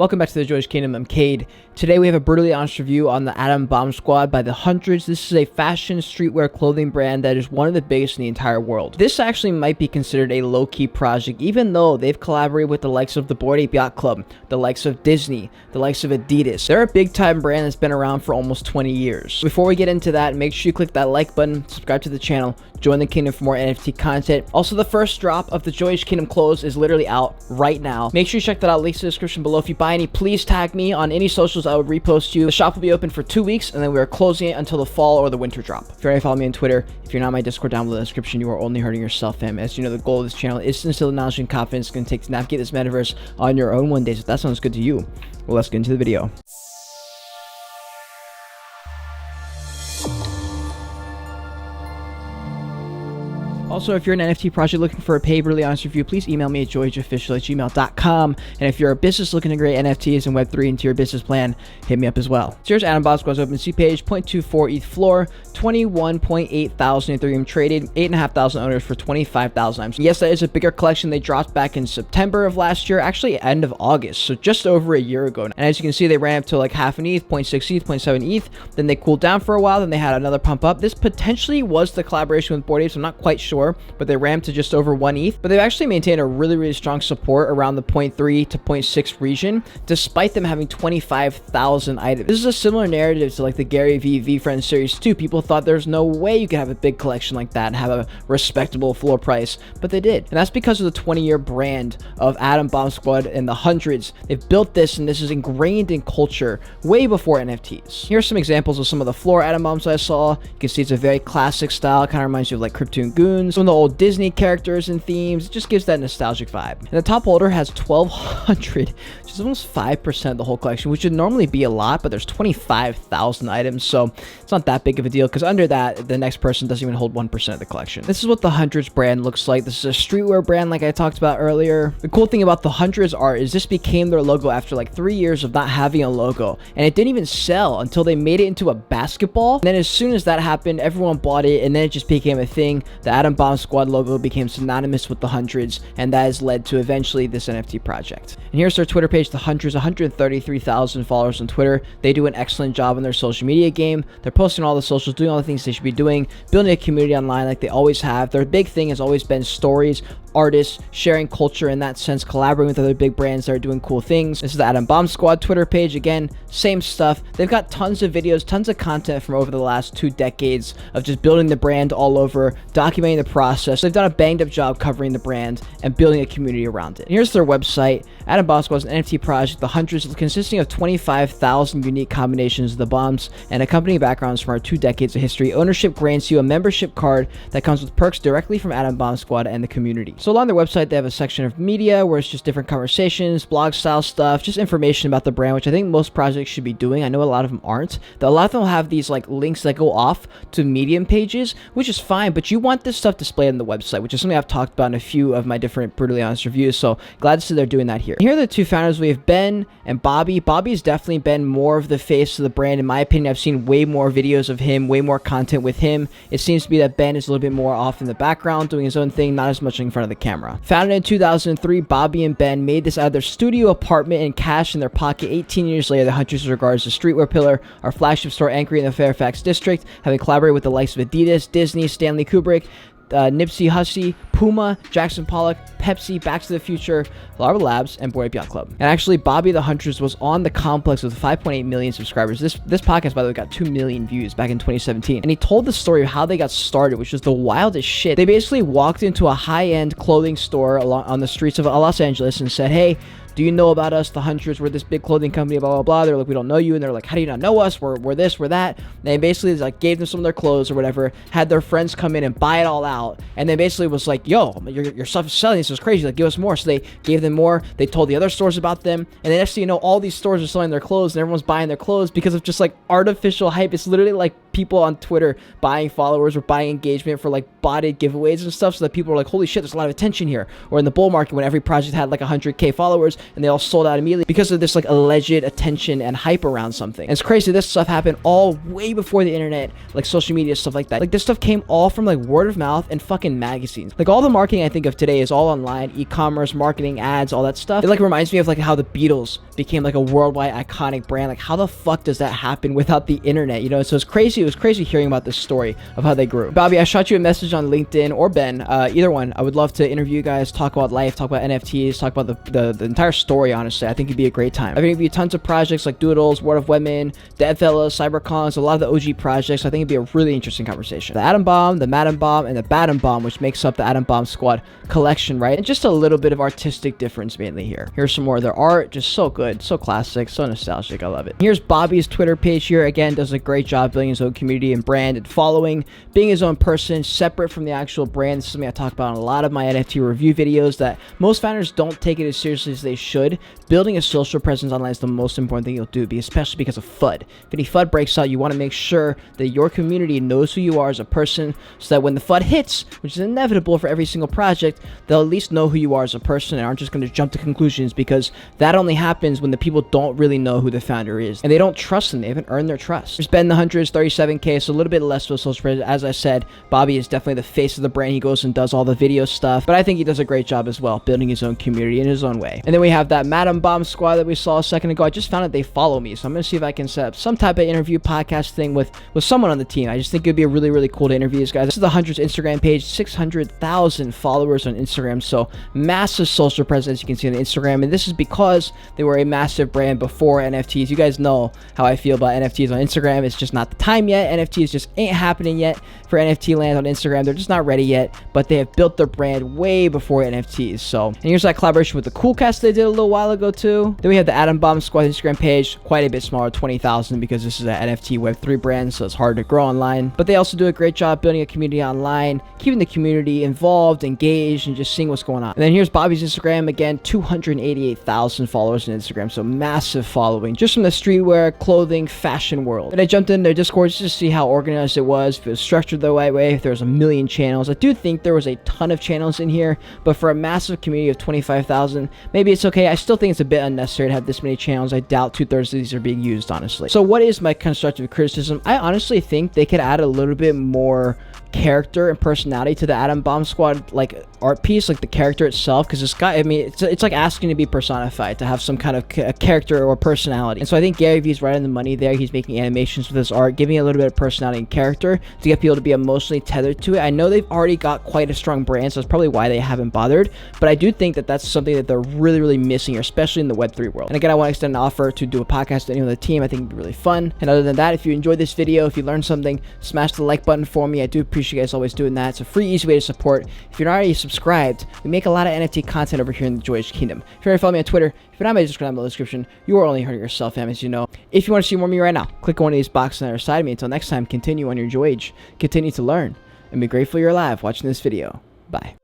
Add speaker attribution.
Speaker 1: Welcome back to the Joyous Kingdom. I'm Cade. Today we have a brutally honest review on the Atom Bomb Squad by the hundreds. This is a fashion streetwear clothing brand that is one of the biggest in the entire world. This actually might be considered a low-key project, even though they've collaborated with the likes of the Bored Ape Yacht Club, the likes of Disney, the likes of Adidas. They're a big-time brand that's been around for almost 20 years. Before we get into that, make sure you click that like button, subscribe to the channel, join the kingdom for more NFT content. Also, the first drop of the Joyous Kingdom clothes is literally out right now. Make sure you check that out. Links in the description below. If you buy any, please tag me on any socials. I will repost you. The shop will be open for 2 weeks, and then we are closing it until the fall or the winter drop. If you already follow me on Twitter, if you're not my Discord, down below in the description, you are only hurting yourself, fam. As you know, the goal of this channel is to instill the knowledge and confidence it's going to take to navigate this metaverse on your own one day. So if that sounds good to you, well, let's get into the video. Also, if you're an NFT project looking for a paid, brutally honest review, please email me at joyofficial@gmail.com. And if you're a business looking to create NFTs and Web3 into your business plan, hit me up as well. So here's Atom Bomb Squad's OpenSea page, 0.24 ETH floor, 21.8 thousand Ethereum traded, 8,500 owners for 25,000 items. Yes, that is a bigger collection. They dropped back in September of last year, actually end of August, so just over a year ago. And as you can see, they ran up to like half an ETH, 0.6 ETH, 0.7 ETH. Then they cooled down for a while, then they had another pump up. This potentially was the collaboration with Bored Apes. I'm not quite sure, but they ramped to just over 1 ETH. But they've actually maintained a really strong support around the 0.3 to 0.6 region, despite them having 25,000 items. This is a similar narrative to like the Gary V Friends Series 2. People thought there's no way you could have a big collection like that and have a respectable floor price, but they did. And that's because of the 20-year brand of Atom Bomb Squad and the hundreds. They've built this, and this is ingrained in culture way before NFTs. Here's some examples of some of the floor Atom Bombs I saw. You can see it's a very classic style. Kind of reminds you of like Krypton Goons, some of the old Disney characters and themes. It just gives that nostalgic vibe. And the top holder has 1,200, which is almost 5% of the whole collection, which would normally be a lot, but there's 25,000 items, so it's not that big of a deal, because under that, the next person doesn't even hold 1% of the collection. This is what the hundreds brand looks like. This is a streetwear brand like I talked about earlier. The cool thing about the hundreds art is this became their logo after like 3 years of not having a logo, and it didn't even sell until they made it into a basketball. And then as soon as that happened, everyone bought it, and then it just became a thing. The Atom Bomb Squad logo became synonymous with the hundreds, and that has led to eventually this NFT project. And here's their Twitter page, the hundreds, 133,000 followers on Twitter. They do an excellent job in their social media game. They're posting all the socials, doing all the things they should be doing, building a community online like they always have. Their big thing has always been stories, artists, sharing culture in that sense, collaborating with other big brands that are doing cool things. This is the Atom Bomb Squad Twitter page. Again, same stuff. They've got tons of videos, tons of content from over the last 2 decades of just building the brand all over, documenting the process. They've done a banged up job covering the brand and building a community around it. And here's their website. Atom Bomb Squad is an NFT project, the hundreds, consisting of 25,000 unique combinations of the bombs and accompanying backgrounds from our 2 decades of history. Ownership grants you a membership card that comes with perks directly from Atom Bomb Squad and the community. So along their website, they have a section of media where it's just different conversations, blog style stuff, just information about the brand, which I think most projects should be doing. I know a lot of them aren't. A lot of them will have these like links that go off to Medium pages, which is fine, but you want this stuff displayed on the website, which is something I've talked about in a few of my different brutally honest reviews. So glad to see they're doing that here. And here are the 2 founders. We have Ben and Bobby. Bobby's definitely been more of the face of the brand. In my opinion, I've seen way more videos of him, way more content with him. It seems to be that Ben is a little bit more off in the background, doing his own thing, not as much in front of the camera. Founded in 2003, Bobby and Ben made this out of their studio apartment and cash in their pocket. 18 years later, the Hunters regards the streetwear pillar, our flagship store anchoring in the Fairfax district, having collaborated with the likes of Adidas, Disney, Stanley Kubrick, Nipsey Hussey, Puma, Jackson Pollock, Pepsi, Back to the Future, Larva Labs, and Bored Ape Yacht Club. And actually, Bobby the Hunters was on the Complex with 5.8 million subscribers. This podcast, by the way, got 2 million views back in 2017. And he told the story of how they got started, which was the wildest shit. They basically walked into a high-end clothing store on the streets of Los Angeles and said, "Hey, do you know about us, the Hunters? We're this big clothing company, blah, blah, blah." They're like, "We don't know you." And they're like, "How do you not know us? We're this, we're that." And they basically like gave them some of their clothes or whatever, had their friends come in and buy it all out. And then basically was like, "Yo, your stuff is selling. This is crazy. Like, give us more." So they gave them more. They told the other stores about them. And then next thing you know, all these stores are selling their clothes and everyone's buying their clothes because of just like artificial hype. It's literally like people on Twitter buying followers or buying engagement for like botted giveaways and stuff, so that people are like, holy shit, there's a lot of attention here. Or in the bull market when every project had like 100k followers and they all sold out immediately because of this like alleged attention and hype around something. And it's crazy, this stuff happened all way before the internet, like social media, stuff like that. Like this stuff came all from like word of mouth and fucking magazines. Like all the marketing I think of today is all online, e-commerce, marketing, ads, all that stuff. It like reminds me of like how the Beatles became like a worldwide iconic brand. Like how the fuck does that happen without the internet, you know? So it's crazy. It was crazy hearing about this story of how they grew. Bobby, I shot you a message on LinkedIn, or Ben, either one. I would love to interview you guys, talk about life, talk about NFTs, talk about the entire story, honestly. I think it'd be a great time. I've interviewed tons of projects like Doodles, World of Women, Deadfellas, CyberCons, a lot of the OG projects. I think it'd be a really interesting conversation. The Atom Bomb, the Madam Bomb, and the Batum Bomb, which makes up the Atom Bomb Squad collection, right? And just a little bit of artistic difference mainly here. Here's some more of their art, just so good, so classic, so nostalgic. I love it. Here's Bobby's Twitter page here. Again, does a great job building his own community and brand and following, being his own person, separate from the actual brand. This is something I talk about in a lot of my NFT review videos, that most founders don't take it as seriously as they should. Building a social presence online is the most important thing you'll do, especially because of FUD. If any FUD breaks out, you want to make sure that your community knows who you are as a person, so that when the FUD hits, which is inevitable for every single project, they'll at least know who you are as a person and aren't just going to jump to conclusions, because that only happens when the people don't really know who the founder is and they don't trust them. They haven't earned their trust. There's Ben the Hundreds, 37k, so a little bit less of a social presence. As I said, Bobby is definitely the face of the brand. He goes and does all the video stuff, but I think he does a great job as well, building his own community in his own way. And then we have that Madam Bomb Squad that we saw a second ago. I just found out they follow me, so I'm going to see if I can set up some type of interview podcast thing with someone on the team. I just think it'd be really, really cool to interview these guys. This is the Hundreds Instagram page, 600,000 followers on Instagram, so massive social presence you can see on Instagram. And this is because they were a massive brand before NFTs. You guys know how I feel about NFTs on Instagram. It's just not the time yet. NFTs just ain't happening yet for NFT land on Instagram. They're just not ready yet, but they have built their brand way before NFTs. So, and here's that collaboration with the Cool Cast they did a little while ago too. Then we have the Atom Bomb Squad Instagram page, quite a bit smaller, 20,000, because this is an NFT Web3 brand, so it's hard to grow online. But they also do a great job building a community online, keeping the community involved, engaged, and just seeing what's going on. And then here's Bobby's Instagram, again, 288,000 followers on Instagram, so massive following, just from the streetwear, clothing, fashion world. And I jumped in their Discord just to see how organized it was, if it was structured the right way, if there was a million channels. I do think there was a ton of channels in here, but for a massive community of 25,000, maybe it's okay. I still think it's a bit unnecessary to have this many channels. I doubt 2/3 of these are being used, honestly. So what is my constructive criticism? I honestly think they could add a little bit more character and personality to the Atom Bomb Squad like art piece, like the character itself, because this guy, I mean, it's like asking to be personified, to have some kind of character or personality. And so I think Gary Vee's right on the money there. He's making animations with his art, giving it a little bit of personality and character to get people to be emotionally tethered to it. I know they've already got quite a strong brand, so that's probably why they haven't bothered, but I do think that that's something that they're really, really missing here, especially in the Web3 world. And again, I want to extend an offer to do a podcast with anyone on the team. I think it'd be really fun. And other than that, if you enjoyed this video, if you learned something, smash the like button for me. I do appreciate you guys always doing that. It's a free, easy way to support. If you're not already subscribed, we make a lot of NFT content over here in the Joyish Kingdom. If you're already following me on Twitter, if you're not, maybe just go down below the description. You are only hurting yourself, fam, as you know. If you want to see more of me right now, click on one of these boxes on the other side of me. Until next time, continue on your Joyage, continue to learn, and be grateful you're alive watching this video. Bye.